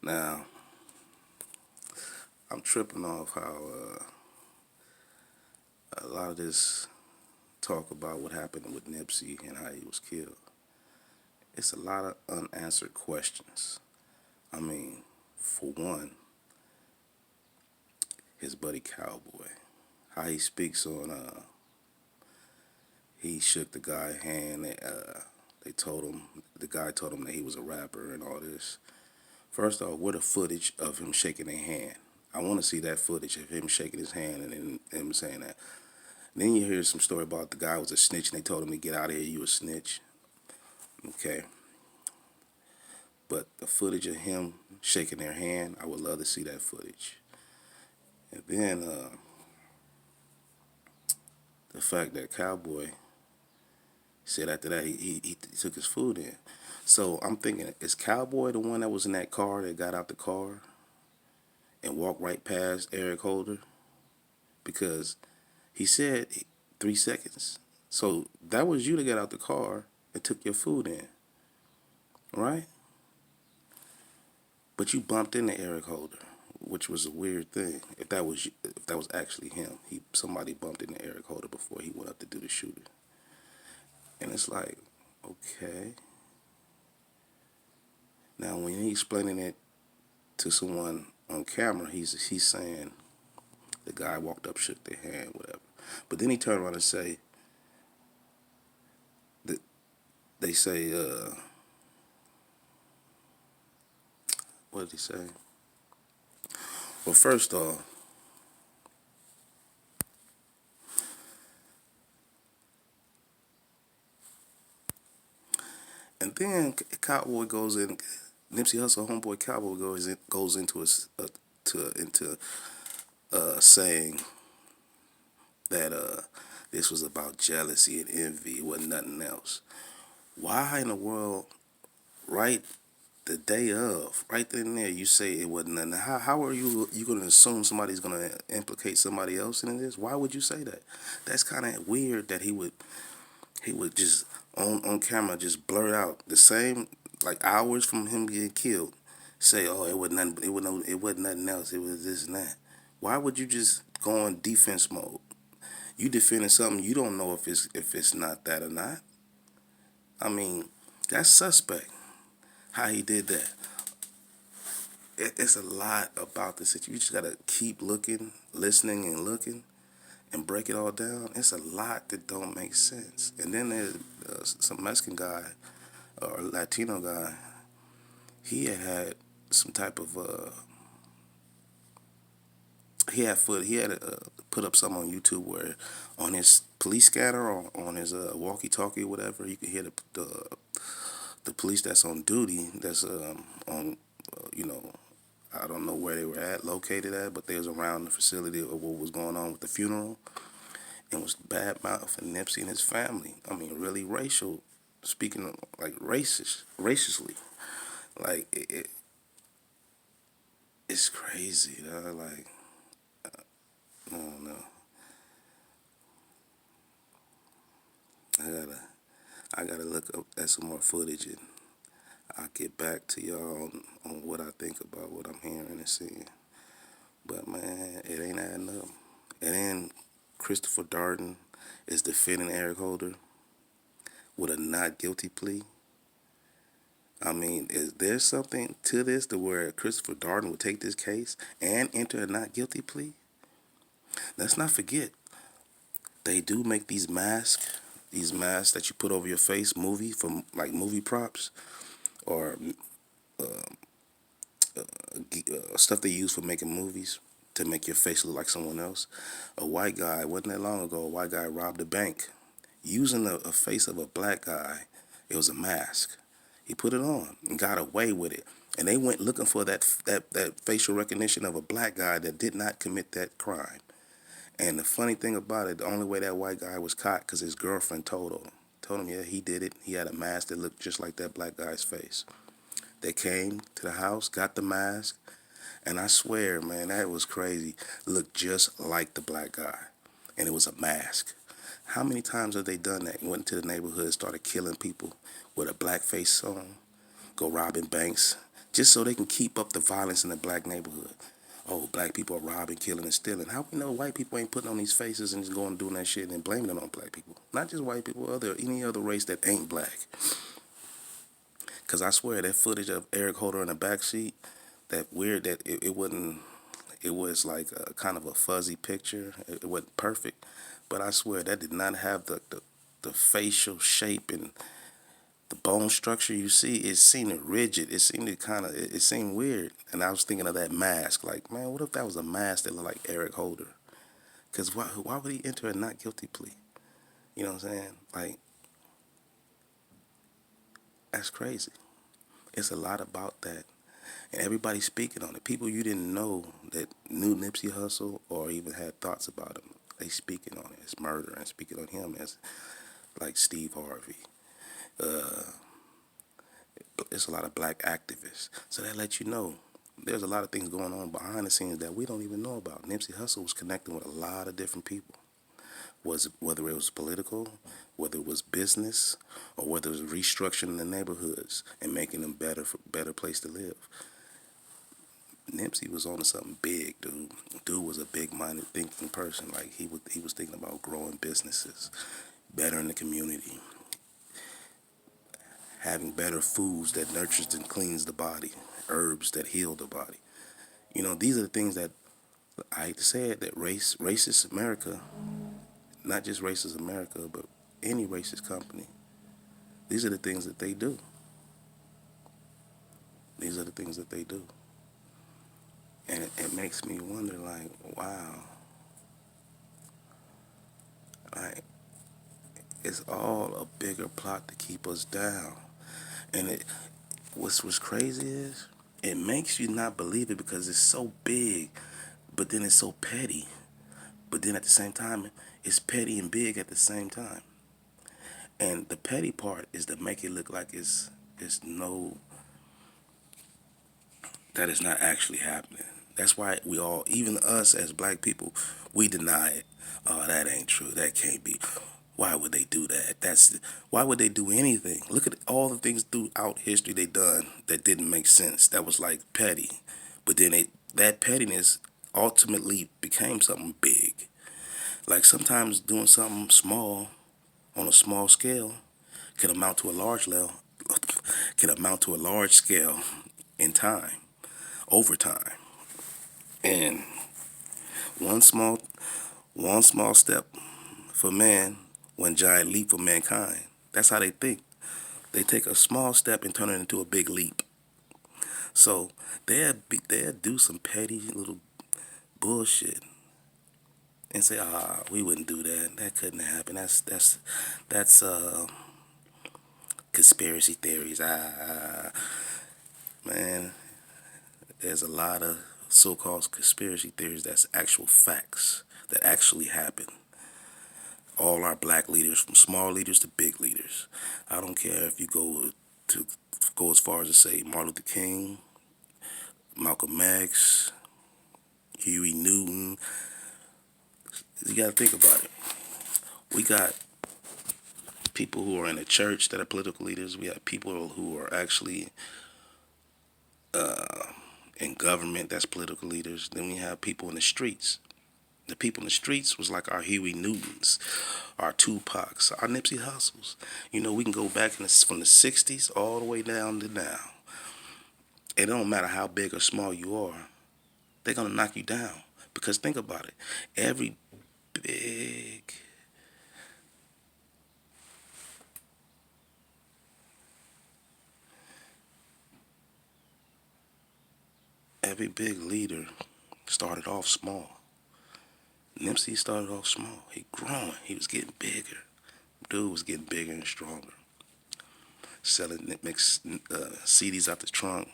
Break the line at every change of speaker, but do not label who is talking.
Now, I'm tripping off how a lot of this talk about what happened with Nipsey and how he was killed. It's a lot of unanswered questions. I mean, for one, his buddy Cowboy, how he speaks on, he shook the guy's hand. They told him, the guy told him that he was a rapper and all this. First off, what a footage of him shaking their hand. I want to see that footage of him shaking his hand and then him saying that. Then you hear some story about the guy was a snitch and they told him to get out of here, you a snitch. Okay. But the footage of him shaking their hand, I would love to see that footage. And then the fact that Cowboy said after that he took his food in. So I'm thinking, is Cowboy the one that was in that car that got out the car and walked right past Eric Holder? Because he said 3 seconds. So that was you that got out the car and took your food in, right? But you bumped into Eric Holder, which was a weird thing. If that was actually him, somebody bumped into Eric Holder before he went up to do the shooting. And it's like, okay. Now when he's explaining it to someone on camera, he's saying the guy walked up, shook their hand, whatever. But then he turned around and say that they say, what did he say? Well, first off, and then Cowboy goes in. Nipsey Hussle, homeboy Cowboy goes into saying that this was about jealousy and envy. It wasn't nothing else. Why in the world, right the day of, right then and there, you say it wasn't nothing? How are you going to assume somebody's going to implicate somebody else in this? Why would you say that? That's kind of weird that he would just on camera just blurt out the same, like hours from him getting killed, say, oh, it wasn't nothing, it wasn't nothing else, it was this and that. Why would you just go on defense mode? You defending something you don't know if it's not that or not. I mean, that's suspect how he did that. It's a lot about the situation. You just gotta keep looking, listening, and looking, and break it all down. It's a lot that don't make sense. And then there's some Mexican guy or Latino guy. He had some type of he had put up something on YouTube where on his police scanner or on his walkie-talkie or whatever, you can hear the police that's on duty, that's on, you know, I don't know where they were located at, but they was around the facility of what was going on with the funeral, and was bad mouthing Nipsey and his family. I mean, really racial, speaking like racistly. Like it's crazy. Like I don't know. I gotta I gotta look up at some more footage and I'll get back to y'all on what I think about what I'm hearing and seeing. But man, it ain't adding up. And then Christopher Darden is defending Eric Holder with a not guilty plea. I mean, is there something to this to where Christopher Darden would take this case and enter a not guilty plea? Let's not forget, they do make these masks that you put over your face, from like movie props or stuff they use for making movies to make your face look like someone else. A white guy, wasn't that long ago, a white guy robbed a bank using a face of a black guy. It was a mask. He put it on and got away with it. And they went looking for that facial recognition of a black guy that did not commit that crime. And the funny thing about it, the only way that white guy was caught because his girlfriend told him, yeah, he did it. He had a mask that looked just like that black guy's face. They came to the house, got the mask, and I swear, man, that was crazy. Looked just like the black guy, and it was a mask. How many times have they done that? Went into the neighborhood, started killing people with a black face on, go robbing banks, just so they can keep up the violence in the black neighborhood. Oh, black people are robbing, killing, and stealing. How we know white people ain't putting on these faces and just going and doing that shit and blaming it on black people? Not just white people, any other race that ain't black. Because I swear that footage of Eric Holder in the back seat, that weird, that it wasn't, it was like a kind of a fuzzy picture. It wasn't perfect, but I swear that did not have the facial shape and the bone structure you see. It seemed rigid. It seemed kind of, it seemed weird. And I was thinking of that mask. Like, man, what if that was a mask that looked like Eric Holder? Because why would he enter a not guilty plea? You know what I'm saying? Like, that's crazy. It's a lot about that. And everybody's speaking on it. People you didn't know that knew Nipsey Hussle or even had thoughts about him, they speaking on it. It's murder and speaking on him as like Steve Harvey. It's a lot of black activists. So that lets you know there's a lot of things going on behind the scenes that we don't even know about. Nipsey Hussle was connecting with a lot of different people. Whether it was political, whether it was business, or whether it was restructuring the neighborhoods and making them better place to live. Nipsey was on something big, dude. Dude was a big-minded thinking person. Like he was thinking about growing businesses, bettering the community, having better foods that nurtures and cleans the body, herbs that heal the body. You know, these are the things that I hate to say it, that racist America, not just racist America, but any racist company, these are the things that they do. These are the things that they do. And it makes me wonder, like, wow, like, it's all a bigger plot to keep us down. And what's crazy is, it makes you not believe it because it's so big, but then it's so petty. But then at the same time, it's petty and big at the same time. And the petty part is to make it look like it's no, that is not actually happening. That's why we all, even us as black people, we deny it. Oh, that ain't true. That can't be. Why would they do that? Why would they do anything? Look at all the things throughout history they done that didn't make sense. That was like petty, but then that pettiness ultimately became something big. Like sometimes doing something small on a small scale can amount to a large level, can amount to a large scale in time, over time. And one small one small step for man, one giant leap for mankind. That's how they think. They take a small step and turn it into a big leap. So they'll do some petty little bullshit and say, we wouldn't do that. That couldn't happen. That's conspiracy theories. Man, there's a lot of so-called conspiracy theories that's actual facts that actually happen. All our black leaders, from small leaders to big leaders. I don't care if you go as far as to say Martin Luther King, Malcolm X, Huey Newton. You got to think about it. We got people who are in the church that are political leaders. We have people who are actually in government that's political leaders. Then we have people in the streets. The people in the streets was like our Huey Newtons, our Tupacs, our Nipsey Hussles. You know, we can go back from the 60s all the way down to now. It don't matter how big or small you are, they're going to knock you down. Because think about it. Big, every big leader started off small. Nipsey started off small. He growing. He was getting bigger. Dude was getting bigger and stronger. Selling mixed CDs out the trunk.